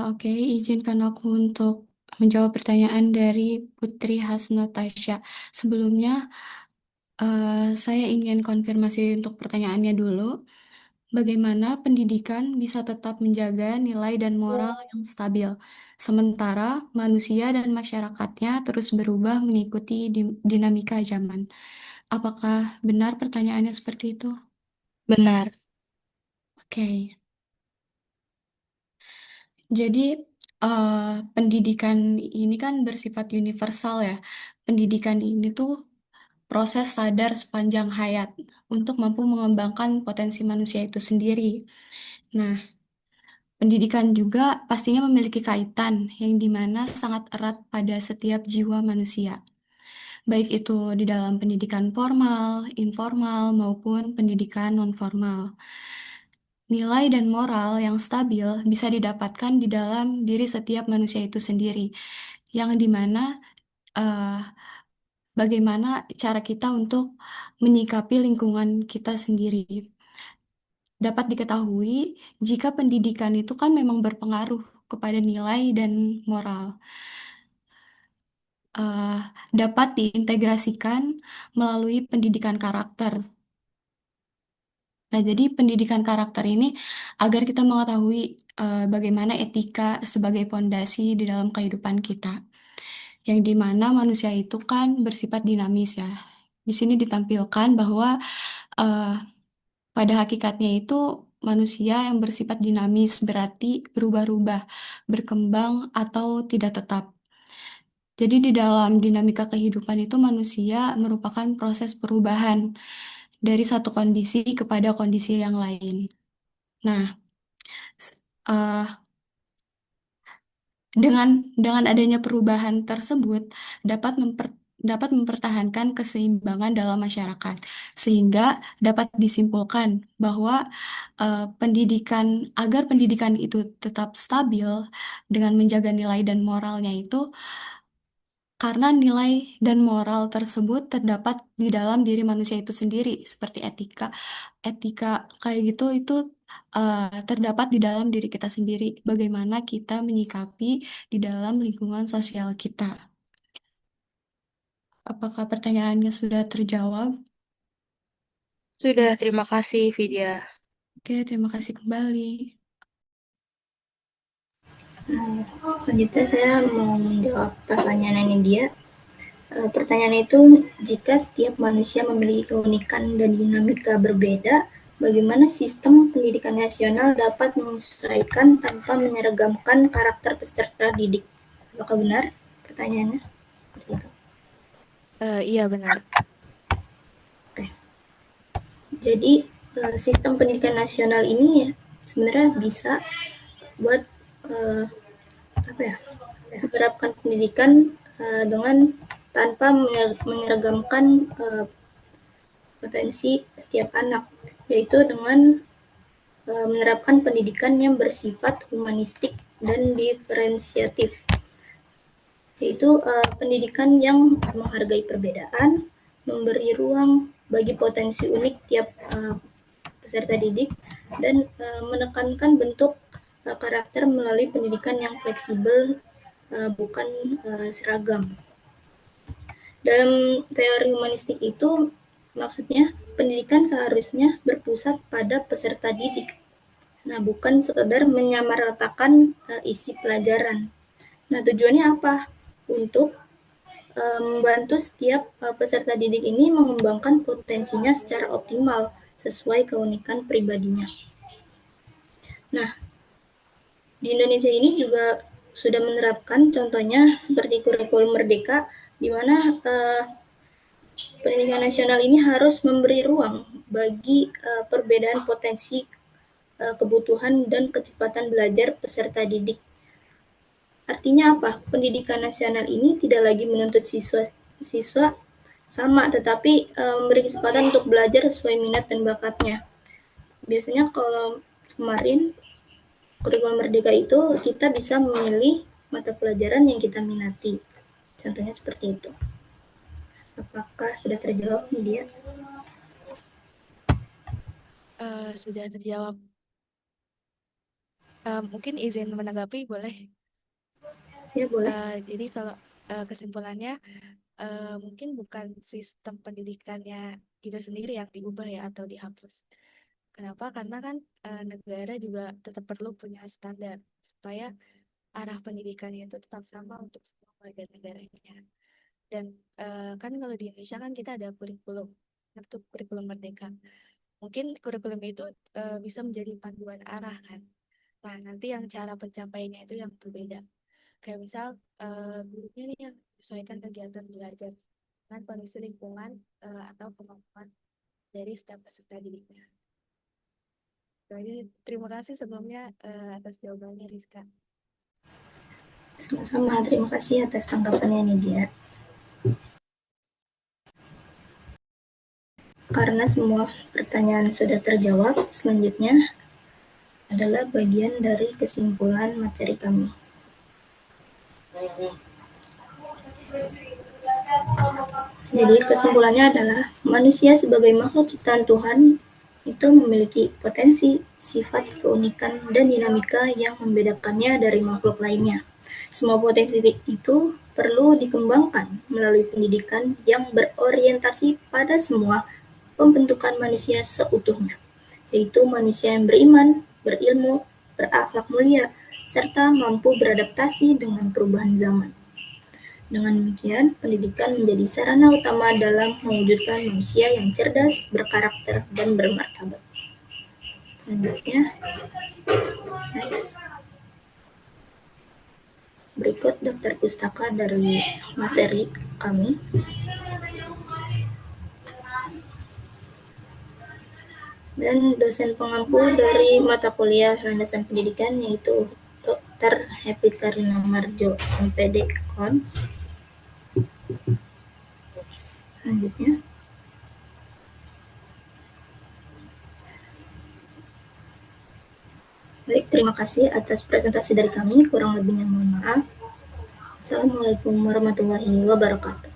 Oke, izinkan aku untuk menjawab pertanyaan dari Putri Hasnatasya. Sebelumnya, saya ingin konfirmasi untuk pertanyaannya dulu. Bagaimana pendidikan bisa tetap menjaga nilai dan moral yang stabil, sementara manusia dan masyarakatnya terus berubah mengikuti dinamika zaman? Apakah benar pertanyaannya seperti itu? Benar. Oke. Jadi, pendidikan ini kan bersifat universal ya. Pendidikan ini tuh proses sadar sepanjang hayat untuk mampu mengembangkan potensi manusia itu sendiri. Nah, pendidikan juga pastinya memiliki kaitan yang dimana sangat erat pada setiap jiwa manusia. Baik itu di dalam pendidikan formal, informal, maupun pendidikan non-formal. Nilai dan moral yang stabil bisa didapatkan di dalam diri setiap manusia itu sendiri, yang dimana eh, bagaimana cara kita untuk menyikapi lingkungan kita sendiri. Dapat diketahui jika pendidikan itu kan memang berpengaruh kepada nilai dan moral. eh, Dapat diintegrasikan melalui pendidikan karakter. Nah, jadi pendidikan karakter ini agar kita mengetahui bagaimana etika sebagai pondasi di dalam kehidupan kita, yang dimana manusia itu kan bersifat dinamis ya. Di sini ditampilkan bahwa eh, pada hakikatnya itu manusia yang bersifat dinamis berarti berubah-ubah, berkembang atau tidak tetap. Jadi di dalam dinamika kehidupan itu manusia merupakan proses perubahan dari satu kondisi kepada kondisi yang lain. Nah, s- eh, dengan adanya perubahan tersebut dapat dapat mempertahankan keseimbangan dalam masyarakat, sehingga dapat disimpulkan bahwa agar pendidikan itu tetap stabil dengan menjaga nilai dan moralnya itu karena nilai dan moral tersebut terdapat di dalam diri manusia itu sendiri, seperti etika. Etika kayak gitu itu terdapat di dalam diri kita sendiri. Bagaimana kita menyikapi di dalam lingkungan sosial kita. Apakah pertanyaannya sudah terjawab? Sudah, terima kasih Vidya. Oke, terima kasih kembali. Selanjutnya saya mau menjawab pertanyaan ini dia. Pertanyaan itu, jika setiap manusia memiliki keunikan dan dinamika berbeda, bagaimana sistem pendidikan nasional dapat menyesuaikan tanpa menyeragamkan karakter peserta didik? Apakah benar pertanyaannya? Seperti itu. Iya benar. Jadi sistem pendidikan nasional ini sebenarnya bisa buat menerapkan pendidikan dengan tanpa menyeragamkan potensi setiap anak, yaitu dengan menerapkan pendidikan yang bersifat humanistik dan diferensiatif, yaitu pendidikan yang menghargai perbedaan, memberi ruang bagi potensi unik tiap peserta didik, dan menekankan bentuk karakter melalui pendidikan yang fleksibel, bukan seragam. Dalam teori humanistik itu maksudnya pendidikan seharusnya berpusat pada peserta didik. Nah, bukan sekedar menyamaratakan isi pelajaran. Nah, tujuannya apa? untuk membantu setiap peserta didik ini mengembangkan potensinya secara optimal sesuai keunikan pribadinya. Nah, di Indonesia ini juga sudah menerapkan contohnya seperti kurikulum merdeka, di mana pendidikan nasional ini harus memberi ruang bagi perbedaan potensi, kebutuhan, dan kecepatan belajar peserta didik. Artinya apa? Pendidikan nasional ini tidak lagi menuntut siswa sama, tetapi memberi kesempatan untuk belajar sesuai minat dan bakatnya. Biasanya kalau kemarin kurikulum merdeka itu kita bisa memilih mata pelajaran yang kita minati. Contohnya seperti itu. Apakah sudah terjawab nih dia? Sudah terjawab. Mungkin izin menanggapi boleh? Ya boleh. Jadi kalau kesimpulannya mungkin bukan sistem pendidikannya itu sendiri yang diubah ya atau dihapus. Kenapa? Karena kan negara juga tetap perlu punya standar supaya arah pendidikannya itu tetap sama untuk semua warga negaranya. Dan kan kalau di Indonesia kan kita ada kurikulum, untuk kurikulum merdeka. Mungkin kurikulum itu bisa menjadi panduan arah kan. Nah, nanti yang cara pencapaiannya itu yang berbeda. Kayak misal gurunya nih yang menyesuaikan kegiatan belajar dengan kondisi lingkungan atau kemampuan dari setiap peserta didiknya. Jadi terima kasih sebelumnya atas jawabannya Rizka. Sama-sama, terima kasih atas tanggapannya nih dia. Karena semua pertanyaan sudah terjawab, selanjutnya adalah bagian dari kesimpulan materi kami. Jadi kesimpulannya adalah manusia sebagai makhluk ciptaan Tuhan itu memiliki potensi, sifat, keunikan, dan dinamika yang membedakannya dari makhluk lainnya. Semua potensi itu perlu dikembangkan melalui pendidikan yang berorientasi pada semua pembentukan manusia seutuhnya, yaitu manusia yang beriman, berilmu, berakhlak mulia, serta mampu beradaptasi dengan perubahan zaman. Dengan demikian, pendidikan menjadi sarana utama dalam mewujudkan manusia yang cerdas, berkarakter, dan bermartabat. Selanjutnya, next. Berikut daftar pustaka dari materi kami. Dan dosen pengampu dari mata kuliah landasan pendidikan yaitu Dr. Happy Karina Marjo, MPD Kons. Selanjutnya, baik, terima kasih atas presentasi dari kami. Kurang lebihnya mohon maaf. Assalamualaikum warahmatullahi wabarakatuh.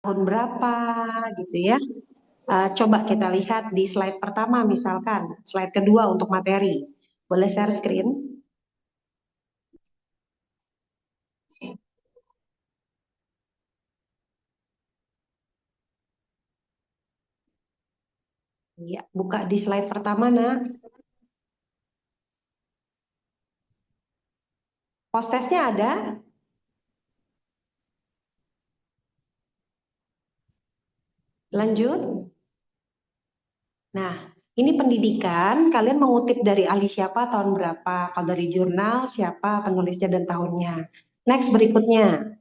Tahun berapa gitu ya. Coba kita lihat di slide pertama misalkan, slide kedua untuk materi. Boleh share screen? Ya, buka di slide pertama, Nak. Post-testnya ada? Lanjut. Nah, ini pendidikan, kalian mengutip dari ahli siapa, tahun berapa. Kalau dari jurnal, siapa penulisnya dan tahunnya. Next, berikutnya.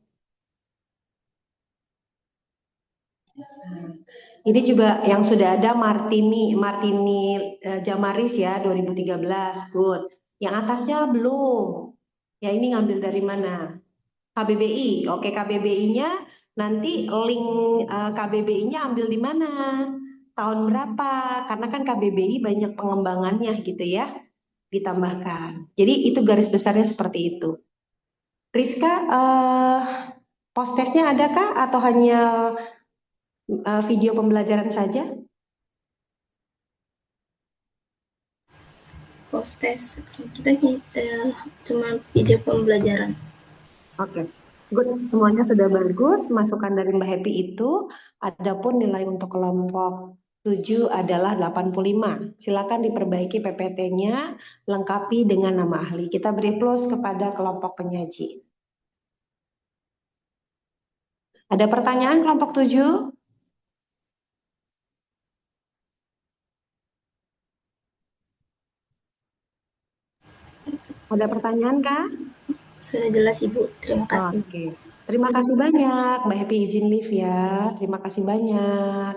Ini juga yang sudah ada Martini Jamaris ya, 2013, good. Yang atasnya belum. Ya ini ngambil dari mana? KBBI. Oke, KBBI-nya nanti link KBBI-nya ambil di mana? Tahun berapa? Karena kan KBBI banyak pengembangannya gitu ya, ditambahkan. Jadi itu garis besarnya seperti itu. Rizka, post-testnya adakah atau hanya video pembelajaran saja? Post-test, kita cuma video pembelajaran. Oke, good. Semuanya sudah bagus. Masukan dari Mbak Happy itu, adapun nilai untuk kelompok 7 adalah 85. Silakan diperbaiki PPT-nya, lengkapi dengan nama ahli. Kita beri plus kepada kelompok penyaji. Ada pertanyaan kelompok 7? Ada pertanyaan kah? Sudah jelas Ibu, terima kasih. Oke, terima kasih banyak. Mbak Happy izin live ya. Terima kasih banyak.